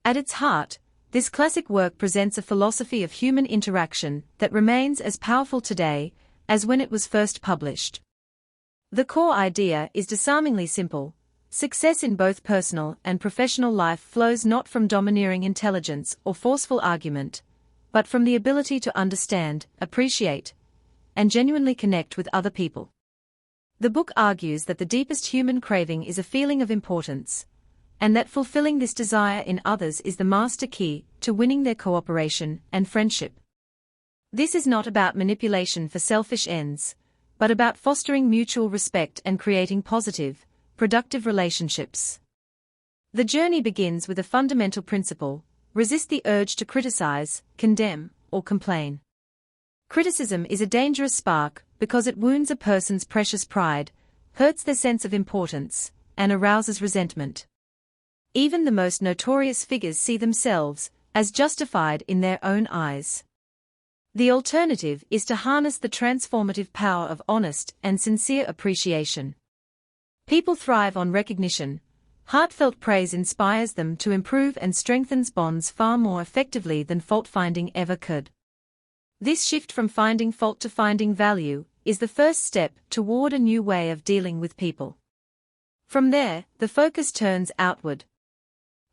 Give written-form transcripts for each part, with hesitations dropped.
At its heart, this classic work presents a philosophy of human interaction that remains as powerful today as when it was first published. The core idea is disarmingly simple. Success in both personal and professional life flows not from domineering intelligence or forceful argument, but from the ability to understand, appreciate, and genuinely connect with other people. The book argues that the deepest human craving is a feeling of importance, and that fulfilling this desire in others is the master key to winning their cooperation and friendship. This is not about manipulation for selfish ends, but about fostering mutual respect and creating positive, productive relationships. The journey begins with a fundamental principle: resist the urge to criticize, condemn, or complain. Criticism is a dangerous spark because it wounds a person's precious pride, hurts their sense of importance, and arouses resentment. Even the most notorious figures see themselves as justified in their own eyes. The alternative is to harness the transformative power of honest and sincere appreciation. People thrive on recognition. Heartfelt praise inspires them to improve and strengthens bonds far more effectively than fault-finding ever could. This shift from finding fault to finding value is the first step toward a new way of dealing with people. From there, the focus turns outward.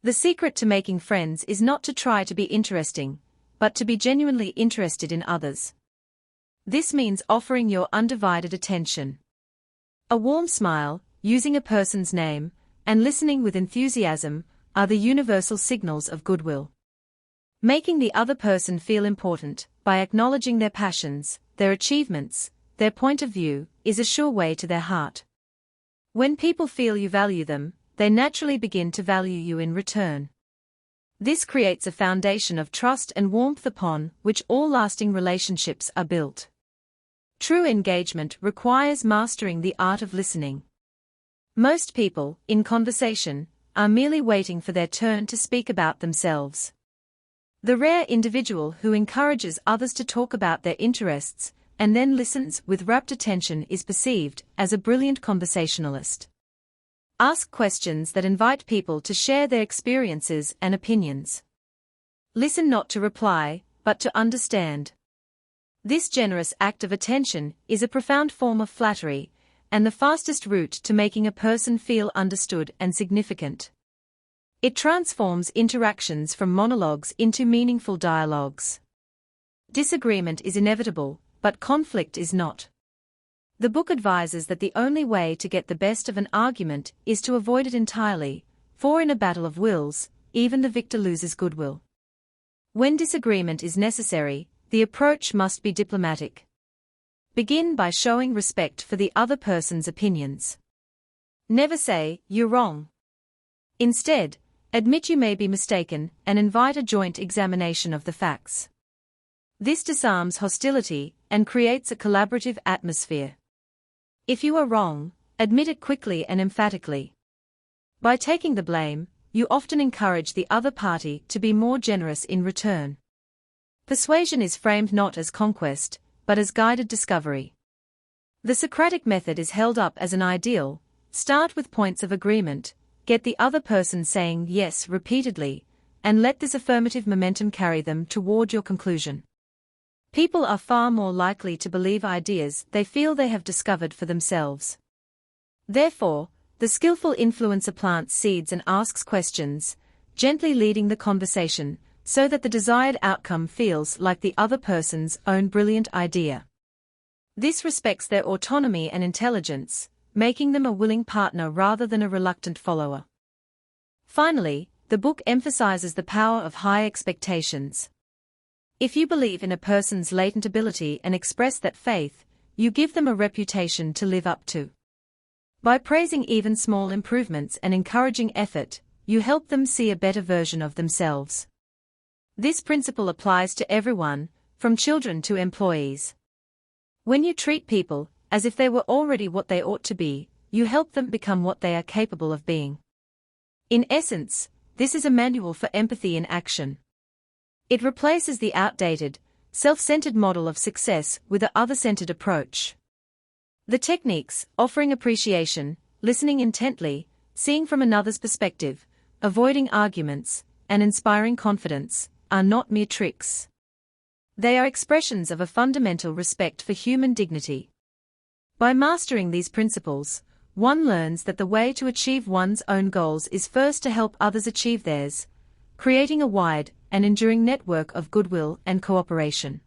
The secret to making friends is not to try to be interesting, but to be genuinely interested in others. This means offering your undivided attention. A warm smile, using a person's name, and listening with enthusiasm are the universal signals of goodwill. Making the other person feel important by acknowledging their passions, their achievements, their point of view, is a sure way to their heart. When people feel you value them, they naturally begin to value you in return. This creates a foundation of trust and warmth upon which all lasting relationships are built. True engagement requires mastering the art of listening. Most people, in conversation, are merely waiting for their turn to speak about themselves. The rare individual who encourages others to talk about their interests and then listens with rapt attention is perceived as a brilliant conversationalist. Ask questions that invite people to share their experiences and opinions. Listen not to reply, but to understand. This generous act of attention is a profound form of flattery, and the fastest route to making a person feel understood and significant. It transforms interactions from monologues into meaningful dialogues. Disagreement is inevitable, but conflict is not. The book advises that the only way to get the best of an argument is to avoid it entirely, for in a battle of wills, even the victor loses goodwill. When disagreement is necessary, the approach must be diplomatic. Begin by showing respect for the other person's opinions. Never say, "You're wrong." Instead, admit you may be mistaken and invite a joint examination of the facts. This disarms hostility and creates a collaborative atmosphere. If you are wrong, admit it quickly and emphatically. By taking the blame, you often encourage the other party to be more generous in return. Persuasion is framed not as conquest, but as guided discovery. The Socratic method is held up as an ideal: start with points of agreement, get the other person saying yes repeatedly, and let this affirmative momentum carry them toward your conclusion. People are far more likely to believe ideas they feel they have discovered for themselves. Therefore, the skillful influencer plants seeds and asks questions, gently leading the conversation, so that the desired outcome feels like the other person's own brilliant idea. This respects their autonomy and intelligence, making them a willing partner rather than a reluctant follower. Finally, the book emphasizes the power of high expectations. If you believe in a person's latent ability and express that faith, you give them a reputation to live up to. By praising even small improvements and encouraging effort, you help them see a better version of themselves. This principle applies to everyone, from children to employees. When you treat people as if they were already what they ought to be, you help them become what they are capable of being. In essence, this is a manual for empathy in action. It replaces the outdated, self-centered model of success with an other-centered approach. The techniques, offering appreciation, listening intently, seeing from another's perspective, avoiding arguments, and inspiring confidence, are not mere tricks. They are expressions of a fundamental respect for human dignity. By mastering these principles, one learns that the way to achieve one's own goals is first to help others achieve theirs, creating a wide and enduring network of goodwill and cooperation.